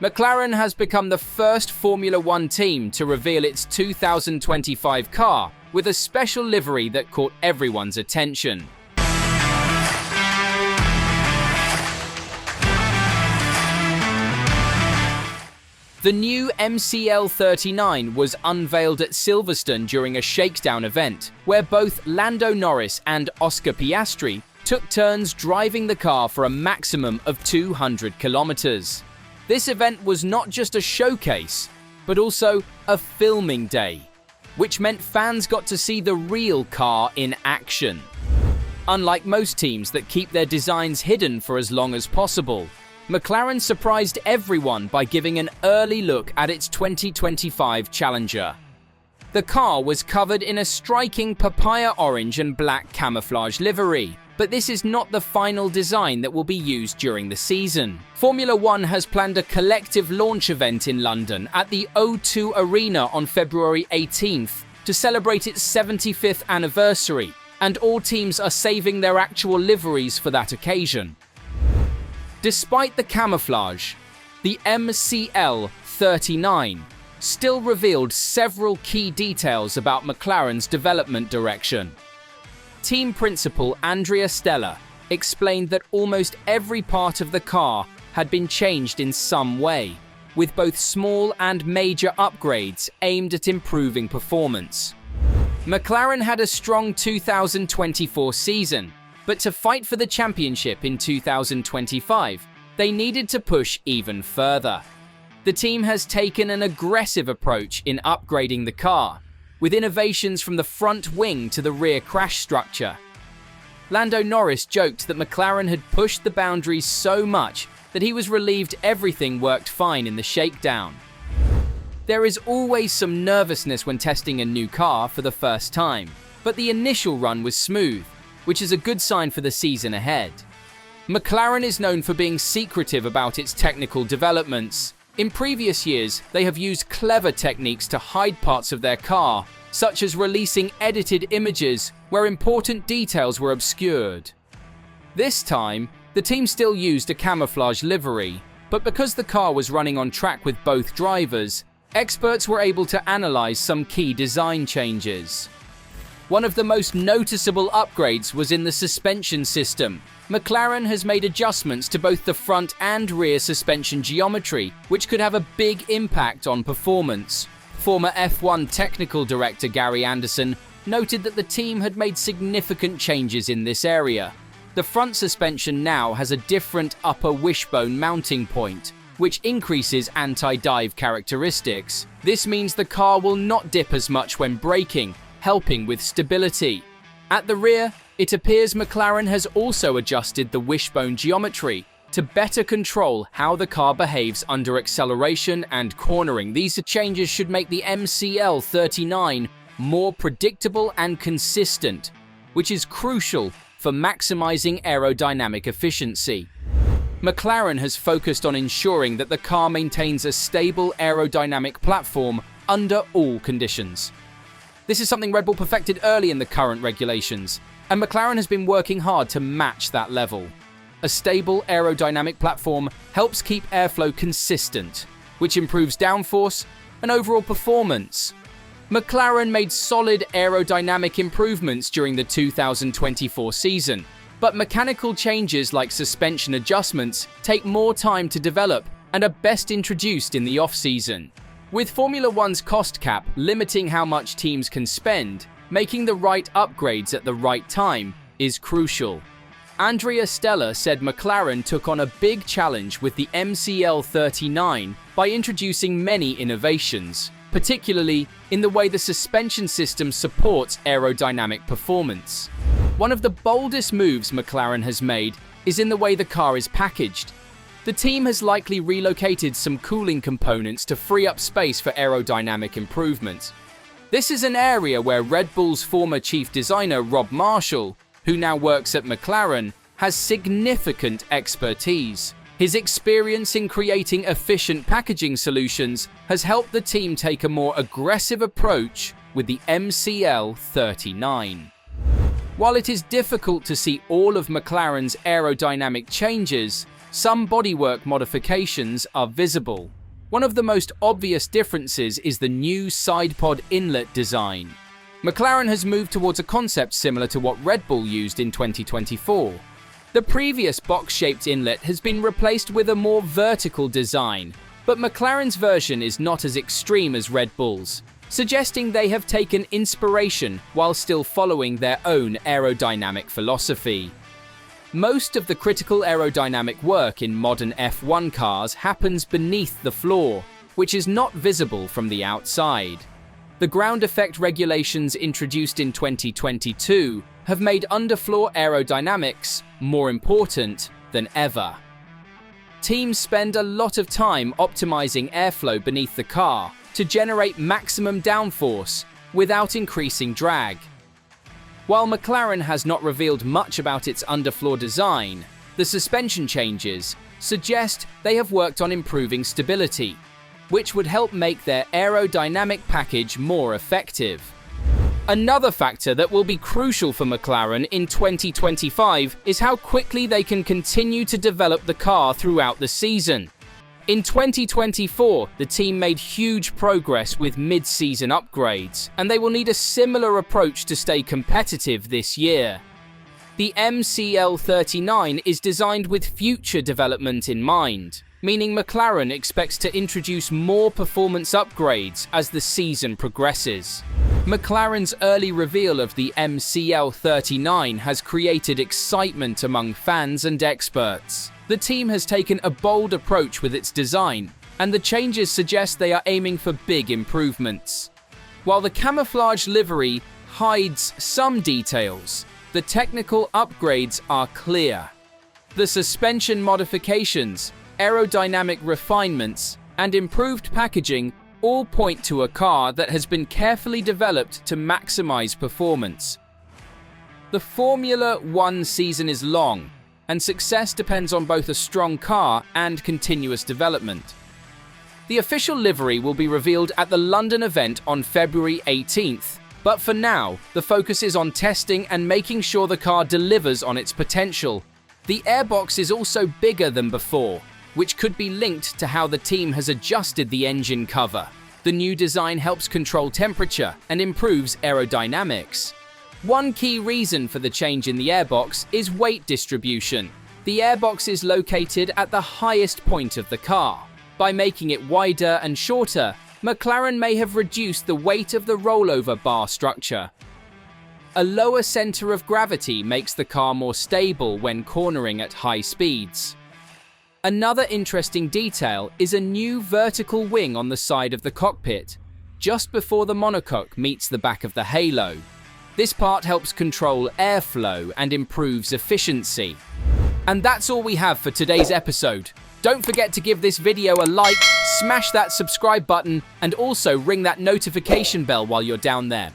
McLaren has become the first Formula One team to reveal its 2025 car with a special livery that caught everyone's attention. The new MCL39 was unveiled at Silverstone during a shakedown event, where both Lando Norris and Oscar Piastri took turns driving the car for a maximum of 200 kilometers. This event was not just a showcase, but also a filming day, which meant fans got to see the real car in action. Unlike most teams that keep their designs hidden for as long as possible, McLaren surprised everyone by giving an early look at its 2025 Challenger. The car was covered in a striking papaya orange and black camouflage livery, but this is not the final design that will be used during the season. Formula One has planned a collective launch event in London at the O2 Arena on February 18th to celebrate its 75th anniversary, and all teams are saving their actual liveries for that occasion. Despite the camouflage, the MCL39 still revealed several key details about McLaren's development direction. Team principal Andrea Stella explained that almost every part of the car had been changed in some way, with both small and major upgrades aimed at improving performance. McLaren had a strong 2024 season, but to fight for the championship in 2025, they needed to push even further. The team has taken an aggressive approach in upgrading the car, with innovations from the front wing to the rear crash structure. Lando Norris joked that McLaren had pushed the boundaries so much that he was relieved everything worked fine in the shakedown. There is always some nervousness when testing a new car for the first time, but the initial run was smooth, which is a good sign for the season ahead. McLaren is known for being secretive about its technical developments. In previous years, they have used clever techniques to hide parts of their car, such as releasing edited images where important details were obscured. This time, the team still used a camouflage livery, but because the car was running on track with both drivers, experts were able to analyze some key design changes. One of the most noticeable upgrades was in the suspension system. McLaren has made adjustments to both the front and rear suspension geometry, which could have a big impact on performance. Former F1 technical director Gary Anderson noted that the team had made significant changes in this area. The front suspension now has a different upper wishbone mounting point, which increases anti-dive characteristics. This means the car will not dip as much when braking, helping with stability. At the rear, it appears McLaren has also adjusted the wishbone geometry to better control how the car behaves under acceleration and cornering. These changes should make the MCL39 more predictable and consistent, which is crucial for maximizing aerodynamic efficiency. McLaren has focused on ensuring that the car maintains a stable aerodynamic platform under all conditions. This is something Red Bull perfected early in the current regulations, and McLaren has been working hard to match that level. A stable aerodynamic platform helps keep airflow consistent, which improves downforce and overall performance. McLaren made solid aerodynamic improvements during the 2024 season, but mechanical changes like suspension adjustments take more time to develop and are best introduced in the off-season. With Formula One's cost cap limiting how much teams can spend, making the right upgrades at the right time is crucial. Andrea Stella said McLaren took on a big challenge with the MCL39 by introducing many innovations, particularly in the way the suspension system supports aerodynamic performance. One of the boldest moves McLaren has made is in the way the car is packaged. The team has likely relocated some cooling components to free up space for aerodynamic improvement. This is an area where Red Bull's former chief designer Rob Marshall, who now works at McLaren, has significant expertise. His experience in creating efficient packaging solutions has helped the team take a more aggressive approach with the MCL39. While it is difficult to see all of McLaren's aerodynamic changes, Some bodywork modifications are visible. One of the most obvious differences is the new side pod inlet design. McLaren has moved towards a concept similar to what Red Bull used in 2024. The previous box-shaped inlet has been replaced with a more vertical design, but McLaren's version is not as extreme as Red Bull's, suggesting they have taken inspiration while still following their own aerodynamic philosophy. Most of the critical aerodynamic work in modern F1 cars happens beneath the floor, which is not visible from the outside. The ground effect regulations introduced in 2022 have made underfloor aerodynamics more important than ever. Teams spend a lot of time optimizing airflow beneath the car to generate maximum downforce without increasing drag. While McLaren has not revealed much about its underfloor design, the suspension changes suggest they have worked on improving stability, which would help make their aerodynamic package more effective. Another factor that will be crucial for McLaren in 2025 is how quickly they can continue to develop the car throughout the season. In 2024, the team made huge progress with mid-season upgrades, and they will need a similar approach to stay competitive this year. The MCL39 is designed with future development in mind, meaning McLaren expects to introduce more performance upgrades as the season progresses. McLaren's early reveal of the MCL39 has created excitement among fans and experts. The team has taken a bold approach with its design, and the changes suggest they are aiming for big improvements. While the camouflage livery hides some details, the technical upgrades are clear. The suspension modifications, aerodynamic refinements, and improved packaging all point to a car that has been carefully developed to maximize performance. The Formula One season is long, and success depends on both a strong car and continuous development. The official livery will be revealed at the London event on February 18th, but for now, the focus is on testing and making sure the car delivers on its potential. The airbox is also bigger than before, which could be linked to how the team has adjusted the engine cover. The new design helps control temperature and improves aerodynamics. One key reason for the change in the airbox is weight distribution. The airbox is located at the highest point of the car. By making it wider and shorter, McLaren may have reduced the weight of the rollover bar structure. A lower center of gravity makes the car more stable when cornering at high speeds. Another interesting detail is a new vertical wing on the side of the cockpit, just before the monocoque meets the back of the halo. This part helps control airflow and improves efficiency. And that's all we have for today's episode. Don't forget to give this video a like, smash that subscribe button, and also ring that notification bell while you're down there.